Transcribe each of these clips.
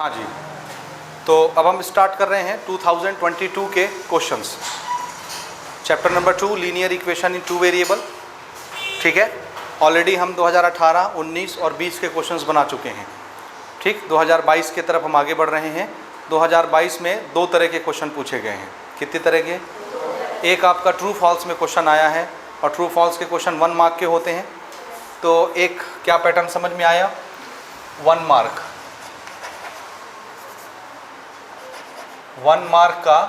हाँ जी, तो अब हम स्टार्ट कर रहे हैं 2022 के questions. Chapter number 2 linear equation in 2 variable. ठीक है, ऑलरेडी हम 2018, 19 और 20 के क्वेश्चंस बना चुके हैं। ठीक, 2022 की तरफ हम आगे बढ़ रहे हैं। 2022 में 2 तरह के क्वेश्चन पूछे गए हैं। कितने तरह के? एक आपका ट्रू फॉल्स में क्वेश्चन आया है, और ट्रू फॉल्स के क्वेश्चन 1 मार्क के होते हैं। तो एक क्या पैटर्न समझ में आया? 1 मार्क, 1 मार्क का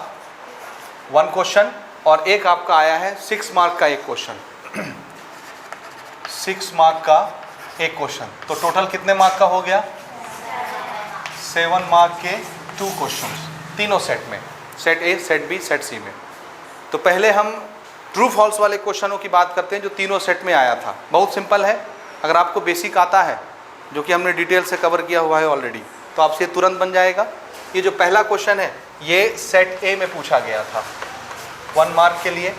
1 क्वेश्चन, और एक आपका आया है 6 मार्क का एक क्वेश्चन। 6 मार्क का एक क्वेश्चन, तो टोटल कितने मार्क का हो गया? 7 मार्क के 2 क्वेश्चंस, तीनों सेट में, set A, set B, set C में। तो पहले हम ट्रू फॉल्स वाले क्वेश्चनों की बात करते हैं जो तीनों सेट में आया था। बहुत सिंपल है, अगर आपको बेसिक आता है, जो कि हमने डिटेल से कवर किया हुआ है ऑलरेडी, तो आपसे तुरंत बन जाएगा। ये जो पहला क्वेश्चन है ये सेट ए में पूछा गया था 1 मार्क के लिए।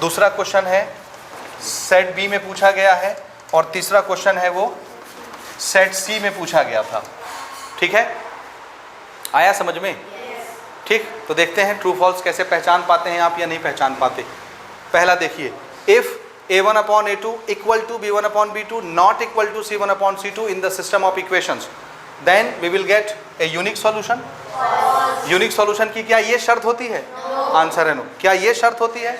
दूसरा क्वेश्चन है सेट बी में पूछा गया है, और तीसरा क्वेश्चन है वो सेट सी में पूछा गया था। ठीक है, आया समझ में? ठीक, तो देखते हैं ट्रू फॉल्स कैसे पहचान पाते हैं आप या नहीं पहचान पाते। पहला देखिए, if a1 upon a2 equal to b1 upon b2 not equal to c1 upon c2 in the system of equations, then we will get a unique solution. Unique solution की क्या ये शर्त होती है? आंसर है नो। क्या ये शर्त होती है?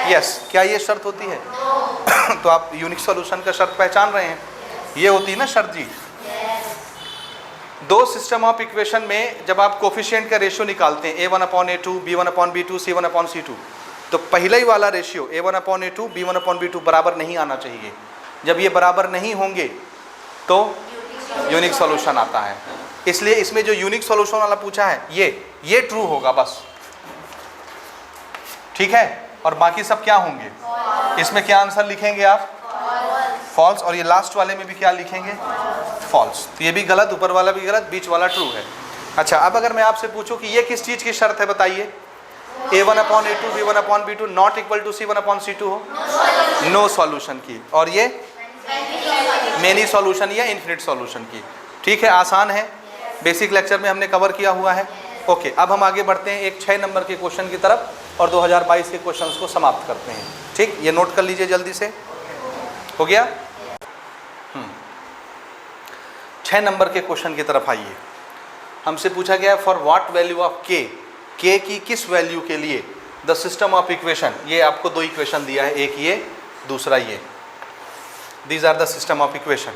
यस। क्या ये शर्त होती है? तो आप यूनिक सॉल्यूशन का शर्त पहचान रहे हैं, ये होती है ना शर्त जी। दो सिस्टम ऑफ इक्वेशन में जब आप कोफिशिएंट का रेशियो निकालते हैं a1 upon a2 b1 upon b2 c1 upon c2, तो पहले ही वाला ratio a1 upon a2 b1 upon b2 बराबर नहीं आना चाहिए। जब ये बराबर नहीं होंगे तो यूनिक सॉल्यूशन आता है। इसलिए इसमें जो यूनिक सॉल्यूशन वाला पूछा है ये ट्रू होगा बस। ठीक है, और बाकी सब क्या होंगे? इसमें क्या आंसर लिखेंगे आप? फॉल्स। और ये लास्ट वाले में भी क्या लिखेंगे? फॉल्स। तो ये भी गलत, ऊपर वाला भी गलत, बीच वाला ट्रू है। अच्छा, अब अगर मैं आपसे पूछूं कि ये किस चीज की शर्त है बताइए? a1 upon a2 b1 upon b2 not equal to c1 upon c2 हो, नो सॉल्यूशन की, और ये मेनी सॉल्यूशन या इन्फिनिट सॉल्यूशन की। ठीक है, आसान है, बेसिक लेक्चर में हमने कवर किया हुआ है। ओके, अब हम आगे बढ़ते हैं एक 6 नंबर के क्वेश्चन की तरफ, और 2022 के क्वेश्चंस को समाप्त करते हैं। ठीक, ये नोट कर लीजिए जल्दी से। हो गया? 6 नंबर के क्वेश्चन की तरफ आइए। हमसे पूछा गया फॉर व्हाट वैल्यू ऑफ के की किस वैल्यू के लिए द सिस्टम ऑफ इक्वेशन, ये आपको 2 इक्वेशन दिया है, एक ये, दूसरा ये। These are the system of equation.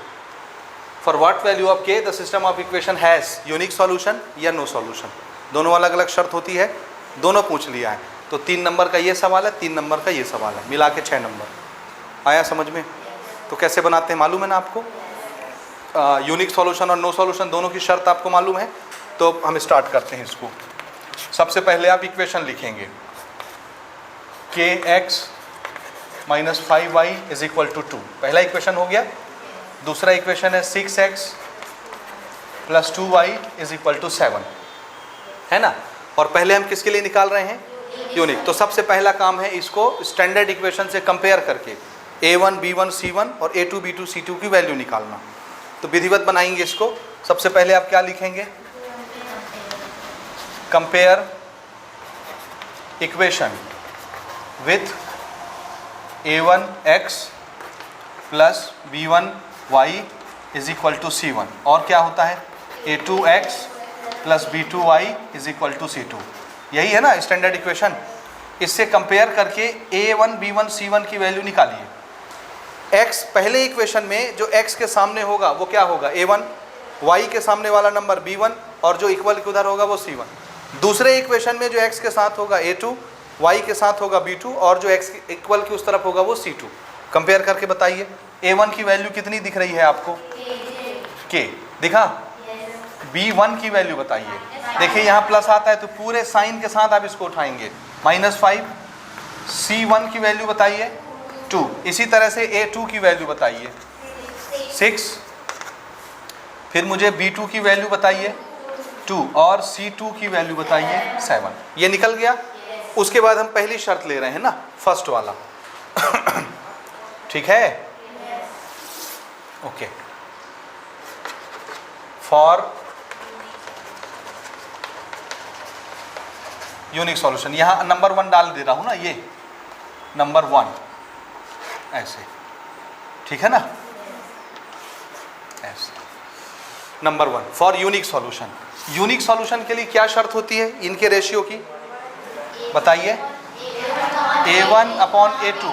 For what value of K the system of equation has unique solution या नो सॉल्यूशन। दोनों अलग अलग शर्त होती है, दोनों पूछ लिया है। तो 3 नंबर का ये सवाल है, 3 नंबर का ये सवाल है, मिला के 6 नंबर। आया समझ में? तो कैसे बनाते हैं मालूम है ना आपको? यूनिक सॉल्यूशन और नो सॉल्यूशन दोनों की शर्त आपको मालूम है। तो हम स्टार्ट करते हैं इसको। सबसे पहले आप इक्वेशन लिखेंगे kx minus 5y is equal to 2, पहला इक्वेशन हो गया। दूसरा इक्वेशन है 6x plus 2y is equal to 7, है ना। और पहले हम किसके लिए निकाल रहे हैं? यूनिक। तो सबसे पहला काम है इसको स्टैंडर्ड इक्वेशन से कंपेयर करके a1 b1 c1 और a2 b2 c2 की वैल्यू निकालना। तो विधिवत बनाएंगे इसको। सबसे पहले आप क्या लिखेंगे? Compare equation with a1x plus b1y is equal to c1, और क्या होता है a2x plus b2y is equal to c2। यही है ना स्टैंडर्ड इक्वेशन। इससे कंपेयर करके a1 b1 c1 की वैल्यू निकालिए। x पहले इक्वेशन में जो x के सामने होगा वो क्या होगा? a1, y के सामने वाला नंबर b1, और जो इक्वल के उधर होगा वो c1। दूसरे इक्वेशन में जो x के साथ होगा a2, y के साथ होगा b2, और जो x इक्वल के उस तरफ होगा वो c2। कंपेयर करके बताइए a1 की वैल्यू कितनी दिख रही है आपको? k दिखा? b1 की वैल्यू बताइए। देखिए यहाँ प्लस आता है तो पूरे साइन के साथ आप इसको उठाएंगे, -5। c1 की वैल्यू बताइए 2। इसी तरह से a2 की वैल्यू बताइए 6। फिर मुझे b2 की वैल्यू बताइए 2, और c2 की वैल्यू बताइए 7। ये निकल गया। उसके बाद हम पहली शर्त ले रहे हैं ना, फर्स्ट वाला। ठीक है, ओके। For unique solution. यहाँ नंबर 1 डाल दे रहा हूँ ना, ये नंबर 1 ऐसे, ठीक है ना, ऐसे number 1 for unique solution. Unique solution के लिए क्या शर्त होती है इनके रेशियो की, बताइए। A1/A2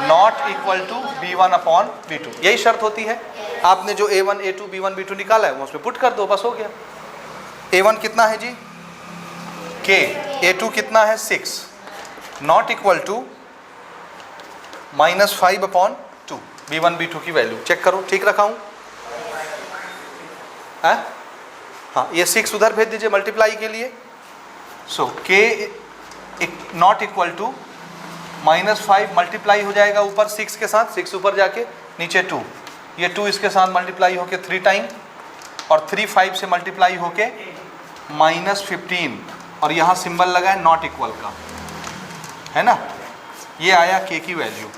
not equal to B1/B2, यही शर्त होती है। आपने जो A1 A2 B1 B2 निकाला है वो उसमें पुट कर दो, बस हो गया। A1 कितना है जी K, A2 कितना है 6, not equal to -5/2, B1 B2 की वैल्यू चेक करो, ठीक रखा हूँ? हाँ, ये 6 उधर भेज दीजिए मल्टीप्लाई के लिए। So K not equal to -5 multiply हो जाएगा ऊपर 6 के साथ, 6 ऊपर जाके नीचे 2, ये 2 इसके साथ मल्टीप्लाई होके 3 टाइम, और 3 5 से मल्टीप्लाई होके -15, और यहाँ सिंबल लगा है नॉट इक्वल का, है ना। ये आया K की वैल्यू।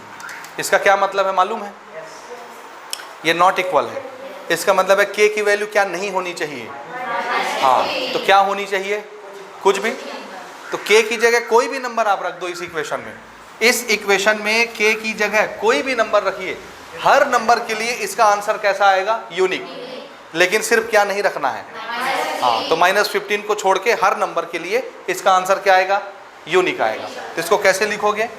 इसका क्या मतलब है मालूम है? ये नॉट इक्वल है, इसका मतलब है K की वैल्यू क्या नहीं होनी चाहिए? हाँ, तो क्या होनी चाहिए? कुछ भी। तो K की जगह कोई भी नंबर आप रख दो इस इक्वेशन में। इस इक्वेशन में K की जगह कोई भी नंबर रखिए, हर नंबर के लिए इसका आंसर कैसा आएगा? यूनिक। लेकिन सिर्फ क्या नहीं रखना है? हाँ, तो -15 को छोड़ के हर नंबर के लिए इसका आंसर क्या आएगा? यूनिक आएगा। तो इसको कैसे लिखोगे?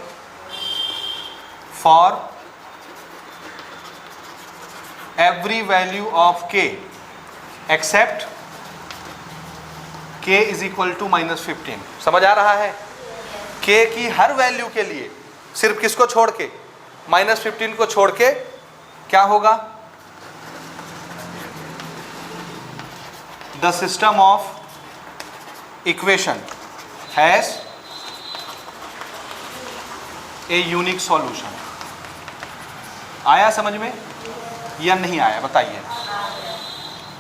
For every value of K except K is equal to -15। समझ आ रहा है? K की हर वैल्यू के लिए सिर्फ किसको छोड़ के? -15 को छोड़ के क्या होगा? The system of equation has a unique solution. आया समझ में या नहीं आया बताइए?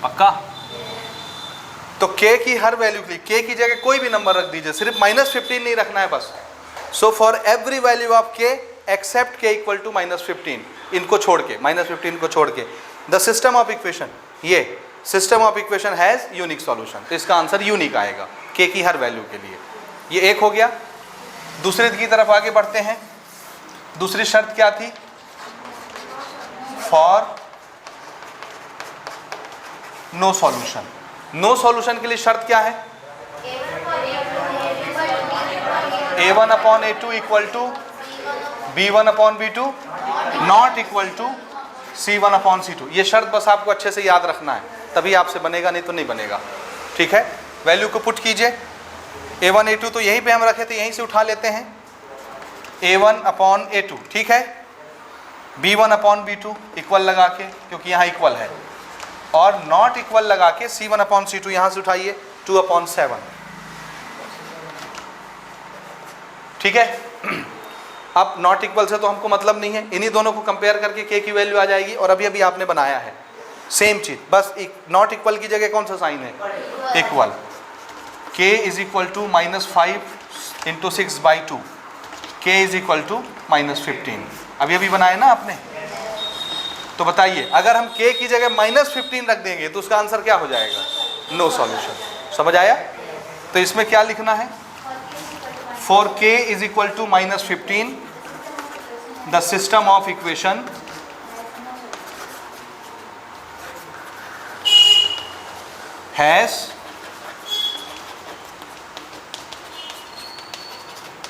पक्का? तो K की हर वैल्यू के लिए K की जगह कोई भी नंबर रख दीजिए, सिर्फ -15 नहीं रखना है बस। So for every value of K except K equal to -15, इनको छोड़ के, -15 को छोड़ के, द सिस्टम ऑफ इक्वेशन, ये system of equation has unique solution. तो इसका आंसर यूनिक आएगा K की हर वैल्यू के लिए। ये एक हो गया। दूसरे की तरफ आगे बढ़ते हैं। दूसरी शर्त क्या थी? For no solution. No solution के लिए शर्त क्या है? A1/A2 equal to B1/B2 not equal to C1/C2। ये शर्त बस आपको अच्छे से याद रखना है, तभी आपसे बनेगा, नहीं तो नहीं बनेगा। ठीक है, वैल्यू को पुट कीजिए। A1 A2 तो यहीं पे हम रखे थे, यहीं से उठा लेते हैं। A1/A2, ठीक है। B1/B2 इक्वल लगा के, क्योंकि यहाँ इक्वल है, और नॉट इक्वल लगा के C1/C2 यहाँ से उठाइए 2/7। ठीक है। अब नॉट इक्वल से तो हमको मतलब नहीं है, इन्हीं दोनों को कंपेयर करके K की वैल्यू आ जाएगी। और अभी अभी आपने बनाया है सेम चीज, बस नॉट इक्वल की जगह कौन सा साइन है? Equal. K is equal to -5 × 6/2, K is equal to -15। अभी अभी बनाया ना आपने। तो बताइए, अगर हम K की जगह -15 रख देंगे तो उसका आंसर क्या हो जाएगा? No solution. समझ आया? तो इसमें क्या लिखना है? For K is equal to -15 the system of equation has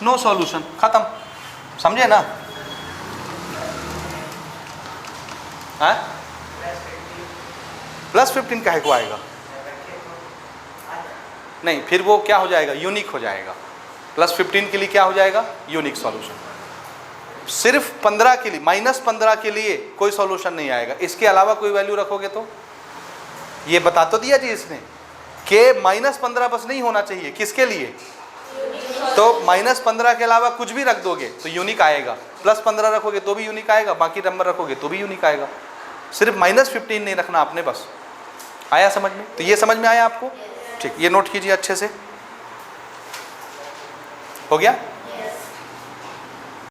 no solution. खत्म। समझे ना? +15 काहे को आएगा? नहीं, फिर वो क्या हो जाएगा? यूनिक हो जाएगा। +15 के लिए क्या हो जाएगा? Unique solution. सिर्फ 15 के लिए, -15 के लिए कोई सॉल्यूशन नहीं आएगा। इसके अलावा कोई वैल्यू रखोगे तो, ये बता तो दिया जी इसने, K -15 बस नहीं होना चाहिए। किसके लिए? तो -15 के अलावा कुछ भी रख दोगे तो यूनिक आएगा। +15 रखोगे तो भी यूनिक आएगा, बाकी नंबर रखोगे तो भी यूनिक आएगा। सिर्फ -15 नहीं रखना आपने बस। आया समझ में? तो ये समझ में आया आपको? ठीक, ये नोट कीजिए अच्छे से। हो गया?